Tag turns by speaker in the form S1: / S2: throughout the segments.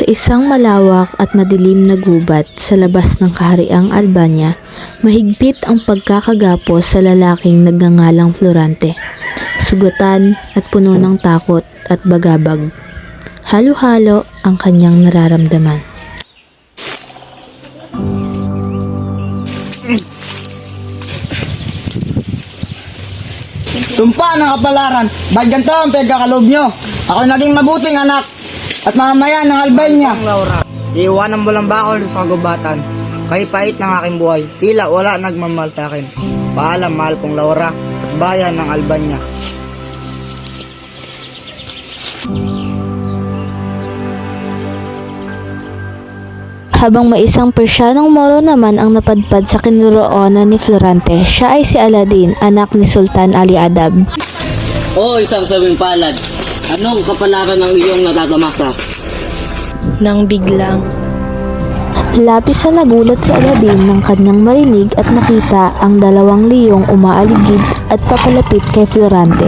S1: Sa isang malawak at madilim na gubat sa labas ng kahariang Albania, mahigpit ang pagkakagapos sa lalaking nagngangalang Florante. Sugatan at puno ng takot at bagabag. Halo-halo ang kanyang nararamdaman.
S2: Sumpa ng kapalaran, ba't ganito ang pagkakaloob nyo? Ako naging mabuting anak at mamamayan ng Albania.
S3: Laura, iiwanan mo lang ba ako sa kagubatan? Kahit pait ng aking buhay, tila wala nagmamahal sa akin. Paalam, mahal kong Laura at bayan ng Albania.
S1: Habang may isang Persyanong Moro naman ang napadpad sa kinuroonan ni Florante, siya ay si Aladdin, anak ni Sultan Ali Adab.
S4: O isang sabing palad, anong kapalaran ng iyong natatamasa?
S1: Nang biglang labis na nagulat si Aladdin nang kanyang marinig at nakita ang dalawang liyong umaaligid at papalapit kay Florante.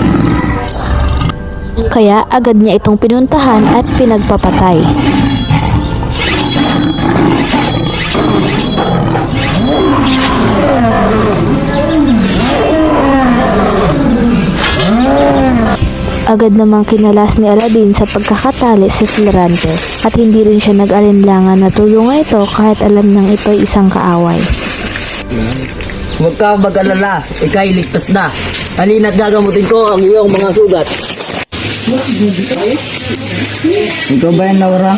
S1: Kaya agad niya itong pinuntahan at pinagpapatay. Agad namang kinalas ni Aladdin sa pagkakatali si Florante at hindi rin siya nag-alinlangan na tulungan ito kahit alam niyang ito'y isang kaaway.
S4: Huwag ka mag-alala, ika'y ligtas na. Halina't gagamutin ko ang iyong mga sugat.
S2: Ikaw ba yan, Laura?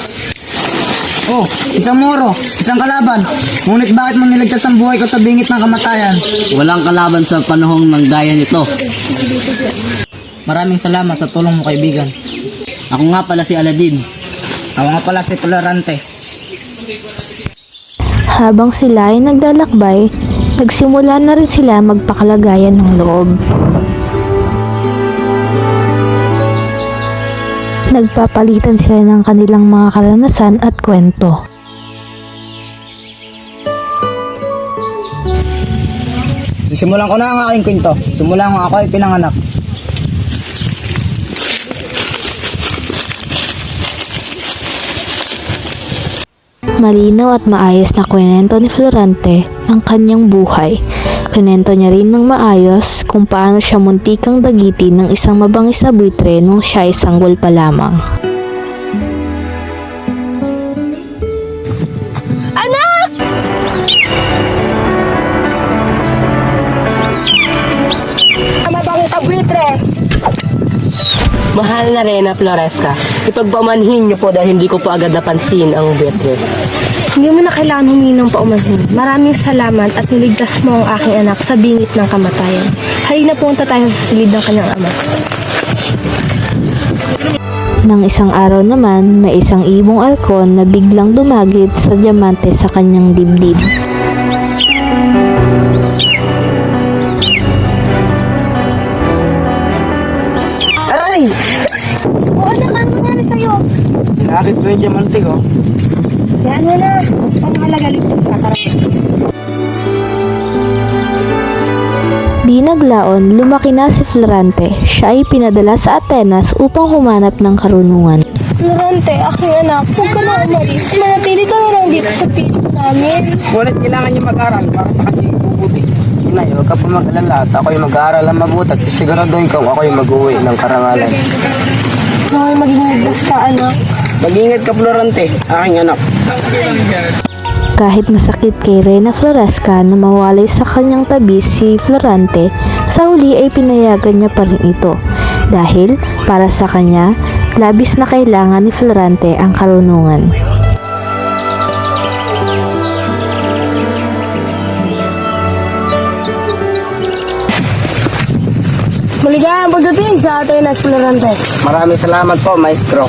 S2: Oh, isang Moro, isang kalaban. Ngunit bakit mo niligtas ang buhay ko sa bingit ng kamatayan?
S4: Walang kalaban sa panahong ng gaya nito.
S2: Maraming salamat sa tulong mo, kaibigan.
S4: Ako nga pala si Aladdin.
S2: Ako nga pala si Florante.
S1: Habang sila ay naglalakbay, nagsimula na rin sila magpakalagayan ng loob. Nagpapalitan sila ng kanilang mga karanasan at kwento.
S2: Simulan ko na ang aking kwento. Simulan ko ako ay pinanganak.
S1: Malinaw at maayos na kwento ni Florante ang kanyang buhay. Kwento niya rin ng maayos kung paano siya muntikang dagitin ng isang mabangis na buitre nung siya ay sanggol pa lamang.
S5: Anak! Mabangis sa buitre!
S6: Mahal na Reyna Floresca, ipagpamanhin niyo po dahil hindi ko po agad napansin ang buitre.
S5: Hindi mo na kailangan humingi ng paumanhin. Maraming salamat at niligtas mo ang aking anak sa bingit ng kamatayan. Halina punta tayo sa silid ng kanyang ama.
S1: Nang isang araw naman, may isang ibong alkon na biglang dumagit sa diamante sa kanyang dibdib.
S2: Aray!
S5: Oo, anak, ano nangyari sa'yo?
S2: Pinakit ko yung diamante ko.
S5: Yan mo na. Ang mahalaga ligtas ka, tara.
S1: Di naglaon, lumaki na si Florante. Siya ay pinadala sa Atenas upang humanap ng karunungan.
S5: Florante, aking anak, huwag ka na umalis. Manatili ka na lang dito sa piso namin.
S2: Ngunit kailangan niya mag-aral para sa kanyang ibubuti. Inay, huwag ka pa mag-alala at ako'y mag-aaral ang mabuti at sisiguraduhin kong ako'y mag-uwi ng karangalan.
S5: Naway maging ligtas ka, anak.
S2: Mag-ingat ka, Florante, aking anak.
S1: Kahit masakit kay Reyna Floresca na mawalay sa kanyang tabi si Florante, sa huli ay pinayagan niya pa rin ito. Dahil para sa kanya, labis na kailangan ni Florante ang karunungan.
S5: Maligayang pagdating sa Atenas, Florante.
S2: Maraming salamat po, Maestro.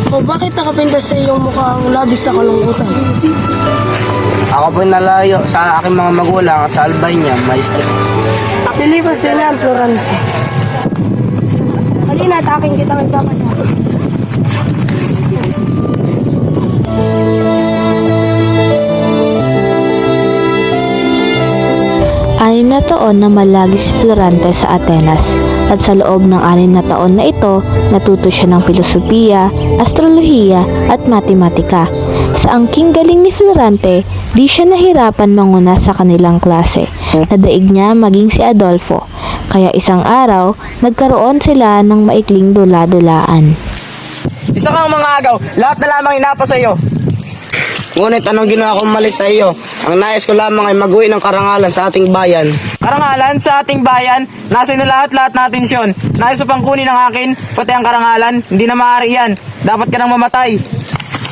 S5: O bakit nakapintas sa iyong mukha ang labis na kalungkutan?
S2: Ako po'y nalayo sa aking mga magulang at sa Albania, Maestro.
S5: Pilipas nila ang Florante. Halina at aking kitang ipapasya.
S1: Anim na taon na malagi si Florante sa Atenas. At sa loob ng 6 na taon na ito, natuto siya ng filosofiya, astrolohiya at matematika. Sa angking galing ni Florante, di siya nahirapan manguna sa kanilang klase. Nadaig niya maging si Adolfo, kaya isang araw, nagkaroon sila ng maikling dula-dulaan.
S3: Isa kang mga agaw, lahat na lamang inapa sa iyo. Ngunit anong ginawa kong mali sa iyo? Ang nais ko lamang ay mag-uwi ng karangalan sa ating bayan. Karangalan sa ating bayan? Nasa na lahat natin siyon. Nais mo pang kunin ang akin, pati ang karangalan? Hindi na maaari yan. Dapat ka nang mamatay.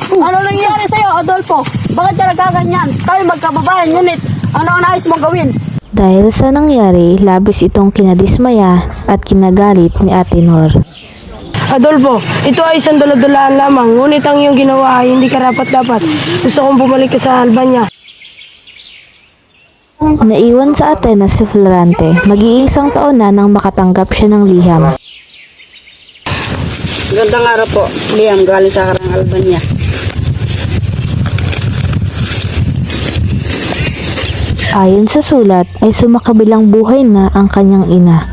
S7: Ano nangyari sa'yo, Adolfo? Bakit ka nagkaganyan? Tayo magkababayan, ngunit ano ang nais mong gawin?
S1: Dahil sa nangyari, labis itong kinadismaya at kinagalit ni Atenor.
S5: Adolfo, ito ay isang dula-dulaan lamang, ngunit ang iyong ginawa ay hindi karapat-dapat. Gusto kong bumalik ka sa Albania.
S1: Naiwan sa Atenas si Florante, mag-iisang taon na nang makatanggap siya ng liham.
S7: Gandang araw po, Liam, galing sa Karang Albania.
S1: Ayon sa sulat, ay sumakabilang buhay na ang kanyang ina.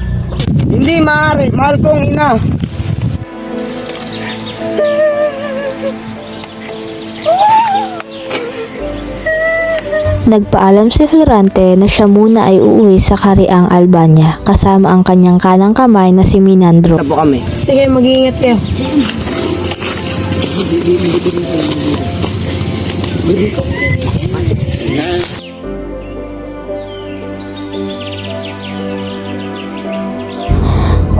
S3: Hindi maaari, mahal kong ina.
S1: Nagpaalam si Florante na siya muna ay uuwi sa Kariang Albania kasama ang kanyang kanang kamay na si Minandro.
S3: Tabo kami.
S5: Sige, mag-iingat kayo.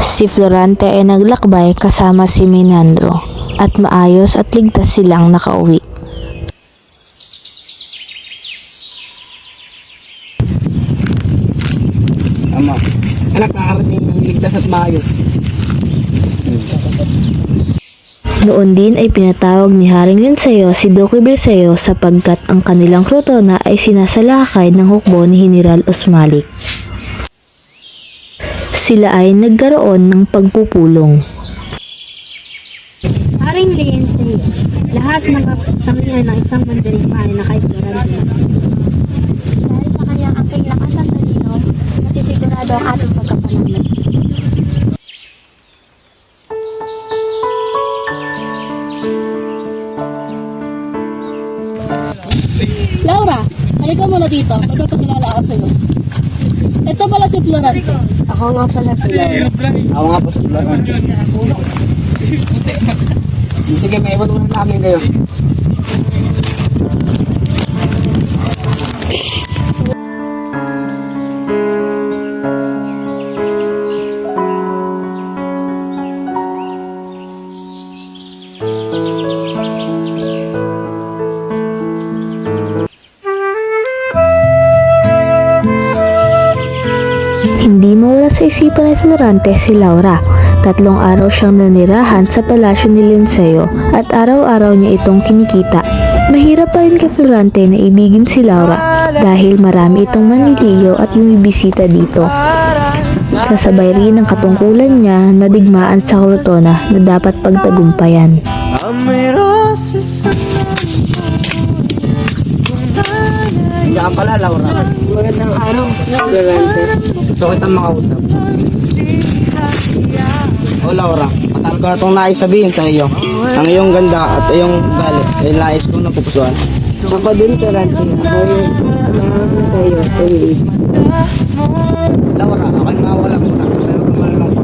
S1: Si Florante ay naglakbay kasama si Minandro at maayos at ligtas silang nakauwi.
S3: Ama, anak, nakarating ng ligtas at maayos.
S1: Noon din ay pinatawag ni Haring Linseo si Duque Briseo sapagkat ang kanilang krutona ay sinasalakay ng hukbo ni General Osmalik. Sila ay nagkaroon ng pagpupulong.
S8: Haring liin sa iyo, lahat ng katangian ng isang mandirigmahay na kay Florante. Dahil sa kanyang aking lakas at talino, masisigurado ang ating pagkapanalo.
S7: Laura, halika muna dito. Magpapakilala ako sa'yo. Ito pala si Florante.
S5: Ako nga pala sila.
S3: Ako nga po sa Florante. Sige, may iwan muna namin kayo.
S1: Hindi mawala sa isipan ni Florante si Laura. 3 araw siyang nanirahan sa palasyo ni Linseo at araw-araw niya itong kinikita. Mahirap pa rin kay Florante na ibigin si Laura dahil marami itong manliligaw at bumibisita dito. Kasabay rin ang katungkulan niya na digmaan sa krutona na dapat pagtagumpayan.
S3: Diyan pala, Laura.
S7: Magandang araw, Florante.
S3: Gusto kitang makausap. O Laura, matagal ko na itong nais sabihin sa iyo. Ang iyong ganda at iyong galit ay nais kong napupusuan.
S7: Ako din, Florante. Ako yung nangangalan sa iyo.
S3: Laura, ako'y mawala ko na. Pero kumalang ko.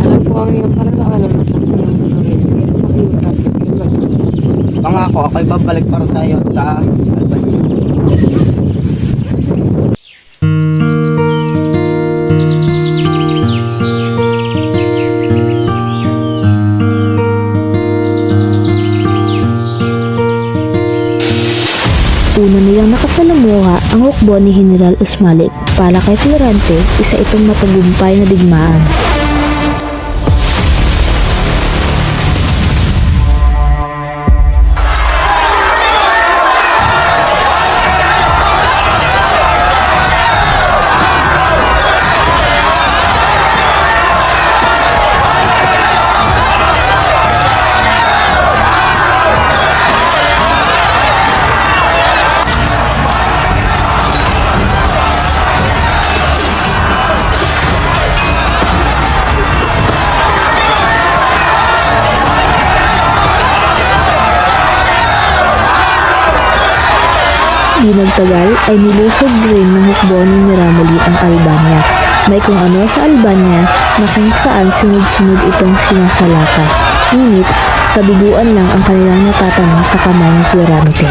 S7: Alam ko ang iyong parang ng masakit ng pakiusap.
S3: Pangako, ako'y babalik para sa iyo at sa Albania.
S1: Una nilang nakasalamuha ang hukbo ni General Osmalik. Para kay Florante, isa itong matagumpay na digmaan. di nagtagal ay nilusog rin ng hukbo ni Miramoli ang Albania. May kung ano sa Albania na kung saan sunod-sunod itong sinasalata. Ngunit kabiguan lang ang kanilang natatanong sa kamay ni Florante.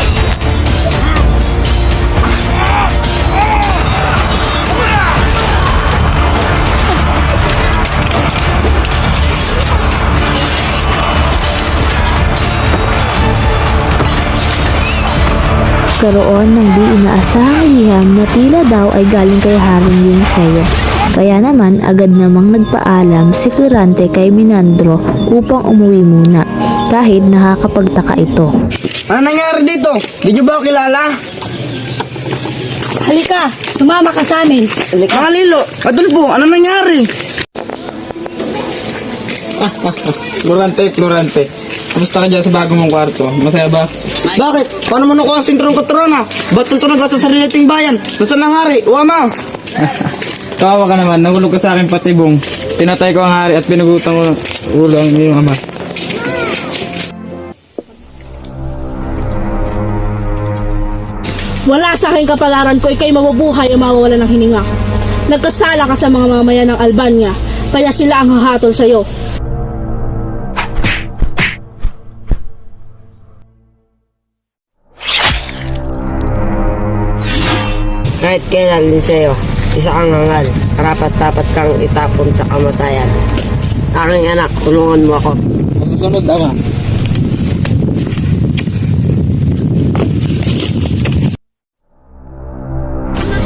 S1: Karoon ng di inaasahang liham na tila daw ay galing kay Haring Linceo. Kaya naman agad namang nagpaalam si Florante kay Minandro upang umuwi muna kahit nakakapagtaka ito.
S3: Ano nangyari dito? Di niyo ba ako kilala?
S7: Halika, sumama ka sa amin.
S3: Mga Lilo, Adolfo, ano nangyari?
S2: Florante. Kamusta ka dyan sa bago mong kwarto? Masaya ba?
S3: Bakit? Paano mo nakuha ang sintrong katrona? Ba't ito nagkasa sa sarili nating bayan? Nasaan ang hari? Uwama!
S2: Kawawa ka naman, nahulog ka sa akin patibong. Pinatay ko ang hari at pinagutang ko ulo ang iyong ama.
S7: Wala sa aking kapalaran ko, ikay mabubuhay o mawawala ng hininga. Nagkasala ka sa mga mamayan ng Albania, kaya sila ang hahatol sa iyo.
S6: Kahit kailan, Linceo, isa kang hangal. Karapat-dapat kang itapon sa kamatayan. Aking anak, tulungan mo ako.
S2: Masusunod, ama.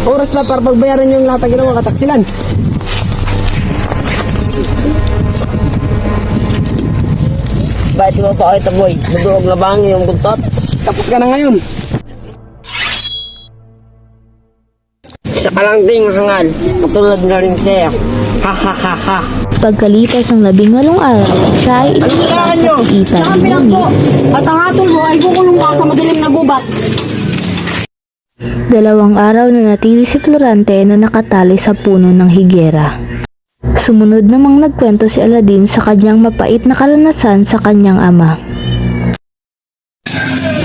S3: Oras na para pagbayaran yung lahat ng ginawa kataksilan.
S6: Bakit mo pa kayo taboy? Naduog na ba ang iyong buntot?
S3: Tapos ka na ngayon.
S6: Isa ka lang ding hangal. Katulad na rin sa'yo. Ha ha ha ha.
S1: Pagkalipas ng 18 araw, siya ay iitan.
S7: Saan pinangko? At ang hatol mo ay kukulong ka sa madilim na gubat.
S1: 2 araw na natili si Florante na nakatali sa puno ng higera. Sumunod namang nagkwento si Aladin sa kanyang mapait na karanasan sa kanyang ama.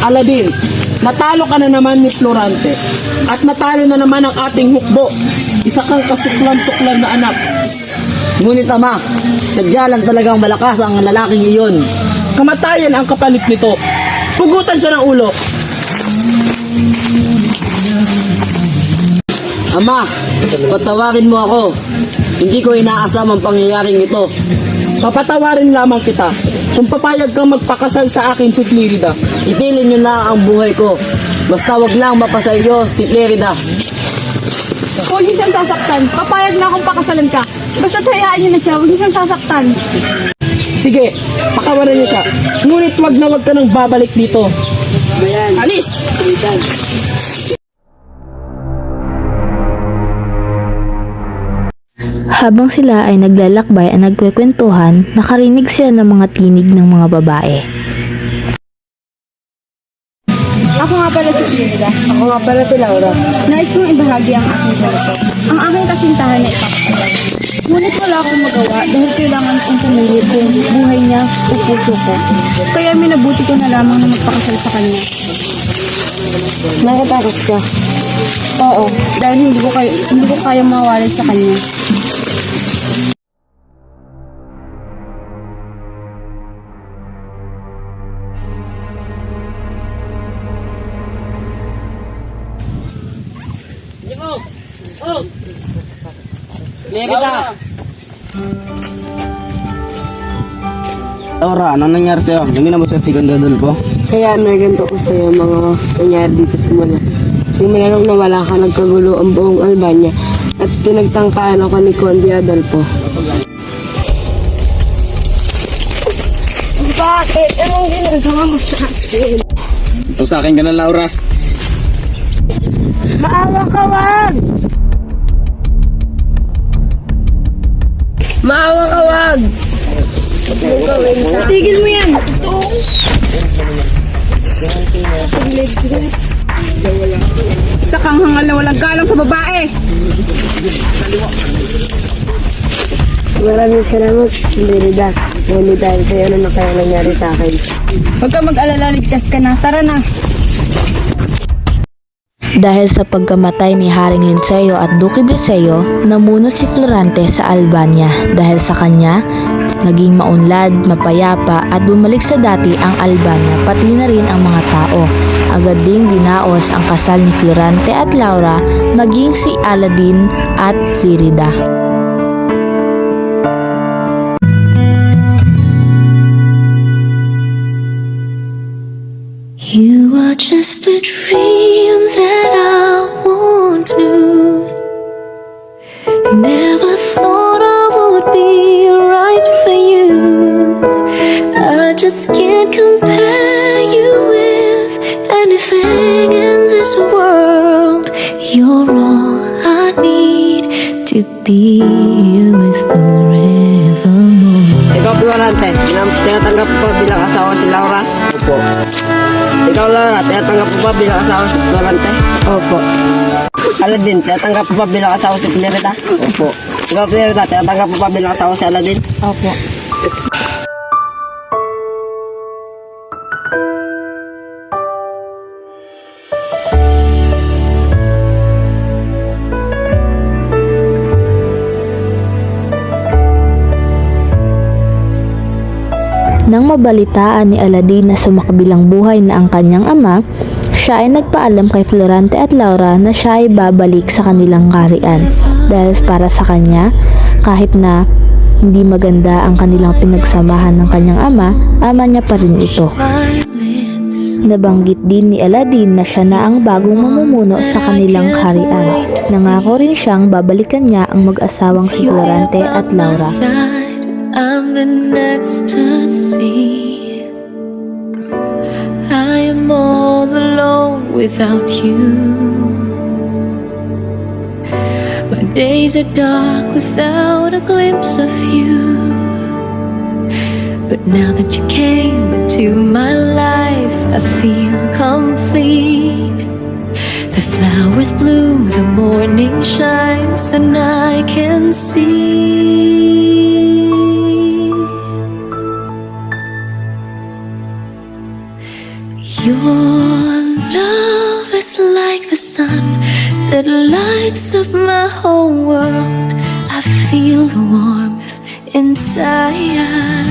S9: Aladin, natalo ka na naman ni Florante at natalo na naman ang ating hukbo. Isa kang kasuklam-suklam na anak.
S4: Ngunit ama, sadya lang talagang malakas ang lalaking iyon.
S9: Kamatayan ang kapalit nito. Pugutan siya ng ulo.
S4: Ama, patawarin mo ako. Hindi ko inaasam ang pangyayaring ito.
S9: Papatawarin lamang kita kung papayag kang magpakasal sa akin si Clérida.
S4: Itilin niyo na ang buhay ko. Basta wag lang mapasa iyo si Clérida.
S8: Huwag niyo siyang sasaktan. Papayag na akong pakasalan ka. Basta hayaan niyo na siya. Huwag niyo siyang sasaktan.
S9: Sige, pakawalan niyo siya. Ngunit wag na wag ka nang babalik dito. Alis!
S1: Habang sila ay naglalakbay at nagkwekwentuhan, nakarinig sila ng mga tinig ng mga babae.
S8: Ako nga pala si Clérida.
S6: Ako nga pala si Laura.
S8: Nais kong ibahagi ang aking ganito. Ang aking kasintahan na ipakasalan. Ngunit wala akong magawa dahil kailangan kong pumili kung buhay niya o puso ko. Kaya minabuti ko na lamang na magpakasal sa kanya.
S6: Nakatakot ka.
S8: Oo, dahil hindi ko kaya mawalay sa kanya.
S9: Clérida!
S3: Laura, anong nangyari sa'yo? Hindi na mo siya si Ganda Adolfo?
S6: Kaya may ganito ko sa'yo mga nangyari dito simula. Simula nung nawala ka, nagkagulo ang buong Albania at pinagtangkaan ako ni Conde Adolfo. Bakit? Anong ginagawa mo sa akin?
S2: Ito sa akin ka na, Laura.
S6: Maawa ka, wag! Maawa ka, wag!
S7: Tigil mo yan! Isa kang hangal na walang galang sa babae!
S6: Maraming salamat, Clérida. Ngunit dahil sa'yo na kaya nangyari sa akin.
S8: Huwag ka mag-alala, ligtas ka na. Tara na.
S1: Dahil sa pagkamatay ni Haring Linceo at Duque Briseyo, namuno si Florante sa Albania. Dahil sa kanya, naging maunlad, mapayapa at bumalik sa dati ang Albania, pati na rin ang mga tao. Agad ding dinaos ang kasal ni Florante at Laura, maging si Aladin at Zirida.
S10: You are just a dream that I once knew. Never thought I would be right for you. I just can't compare you with anything in this world. You're all I need to be with forevermore.
S6: Ikaw, Florante, tinatanggap mo pa bilang asawa si Laura?
S3: Opo.
S6: Ikaw, Laura, tinatanggap mo pa bilang asawa si Florante?
S3: Opo.
S6: Aladin, tinatanggap mo pa bilang asawa si Clarita?
S3: Opo.
S6: Ikaw, Clarita, tinatanggap mo pa bilang asawa si Aladin?
S8: Opo.
S1: Nang mabalitaan ni Aladin na sumakabilang buhay na ang kanyang ama, siya ay nagpaalam kay Florante at Laura na siya ay babalik sa kanilang kaharian. Dahil para sa kanya, kahit na hindi maganda ang kanilang pinagsamahan ng kanyang ama niya pa rin ito. Nabanggit din ni Aladin na siya na ang bagong mamumuno sa kanilang kaharian. Nangako rin siyang babalikan niya ang mag-asawang si Florante at Laura.
S10: I'm in ecstasy. I am all alone without you. My days are dark without a glimpse of you. But now that you came into my life, I feel complete. The flowers bloom, the morning shines, and I can see. Your love is like the sun that lights up my whole world. I feel the warmth inside.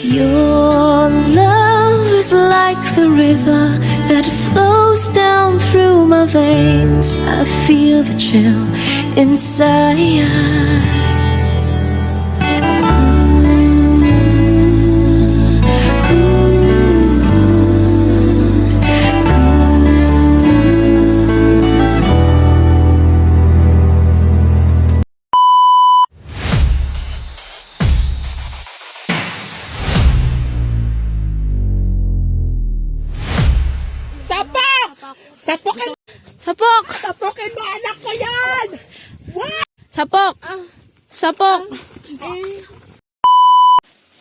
S10: Your love is like the river that flows down through my veins. I feel the chill inside.
S5: Sapok!
S9: Tapukin mo anak ko yan!
S5: Sapok! Sapok!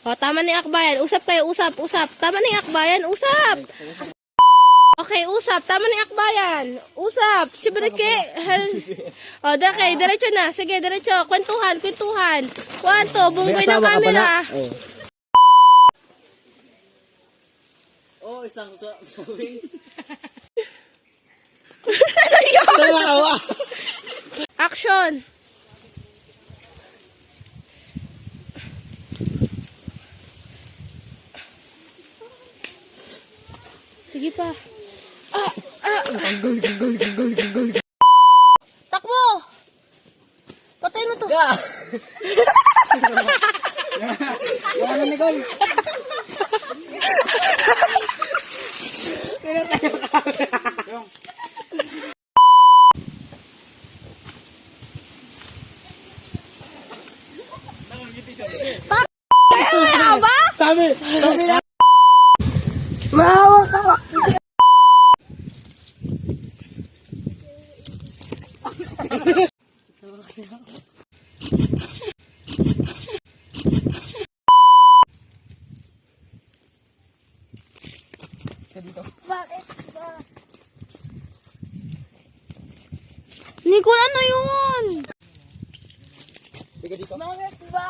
S5: O, tama na yung akbayan. Usap kayo, usap, usap. Tama na yung akbayan, usap! Okay, usap. Tama na yung akbayan. Usap. Si Brike. O, okay, diretso na. Sige, diretso. Kwentuhan, kwentuhan. Kwanto, bunggoy ng camera.
S4: Oh, isang sabi.
S5: Action! Sige pa. Takbo! Patayin mo to. Nicole, ano yun? Bakit ba?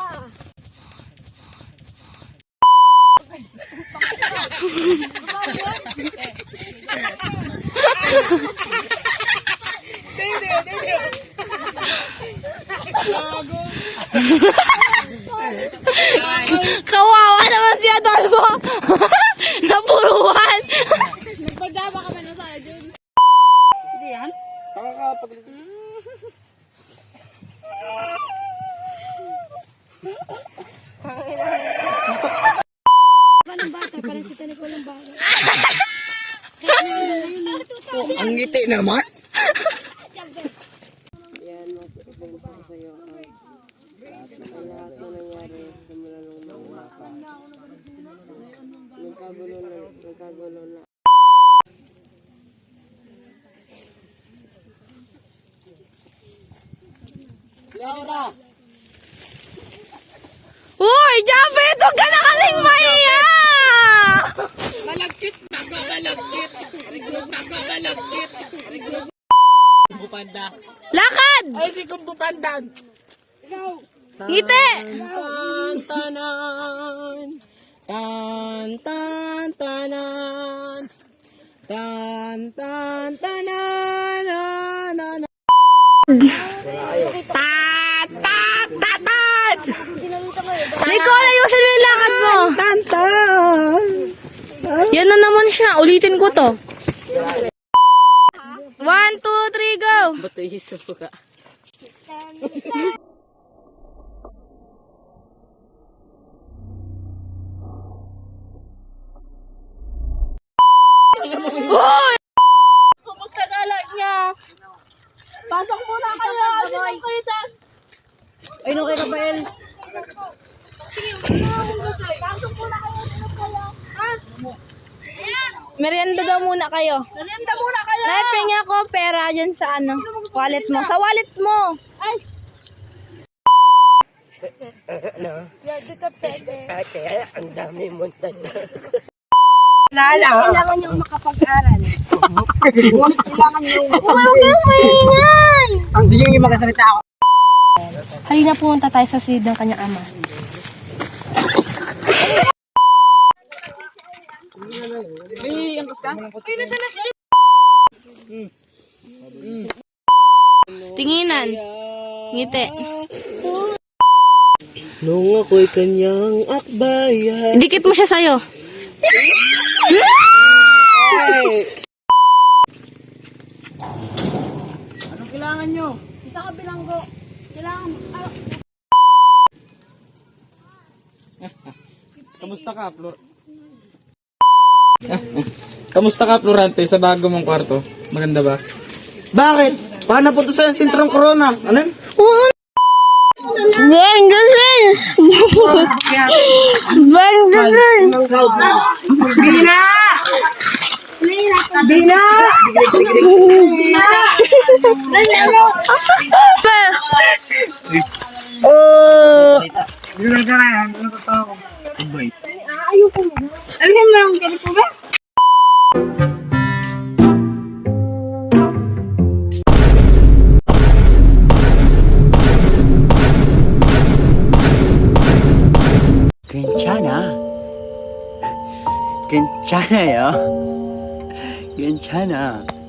S5: Kawawa naman si Adolfo. Napuruan. Nagpagdama ka man na sana, Jun. Hindi yan?
S2: Ang ngiti naman.
S6: Yan, magpapagpapag ko sa iyo ang lahat na nangyari simula nung nauna ka. Nagkagulo na.
S5: Uy, Japet! Huwag ka nakaling mahiya!
S9: Bupanda.
S5: Lakad!
S9: Ay, si Kumbu Pandan.
S5: Ngiti!
S9: Tanan. Tan tan tanan. Tan tan tanan. Na.
S5: Nicole, ayusin mo yung lakad mo!
S9: Tan.
S5: Yan na naman siya. Ulitin ko to. 1, 2, 3, go!
S6: Bato yung suka.
S5: Uy!
S7: Kumusta gala niya? Pasok muna kayo. Pasok kayo dyan.
S6: Ay, no, kay Rafael.
S7: Pasok muna kayo. Ha?
S5: Merienda daw muna kayo.
S7: Merienda muna kayo.
S5: Naipinga ko pera dyan sa wallet mo. Sa wallet mo.
S7: Ay,
S9: Ang dami mo
S5: Kailangan niyong makapag-aral. Kailangan niyong... Huwag kang maingay!
S2: Ang di yung makasalita ako.
S5: Halina pumunta tayo sa silid ng kanyang ama. Tinginan. Ngiti.
S9: Nung ako'y kanyang akbayan.
S5: Dikit mo siya sa'yo.
S2: Anong kailangan nyo?
S7: isa ka bilanggo. Kailangan,
S3: Kamusta ka, Flor? Kamusta ka, Florante, sa bago mong kwarto? Maganda ba?
S2: Bakit? Paano po ito sa sentrong corona? Ano yun?
S5: Ben Jones! Ben Jones! Bina! Bina! Oh! Alam mo ang ganito ba?
S2: 괜찮아요. 괜찮아.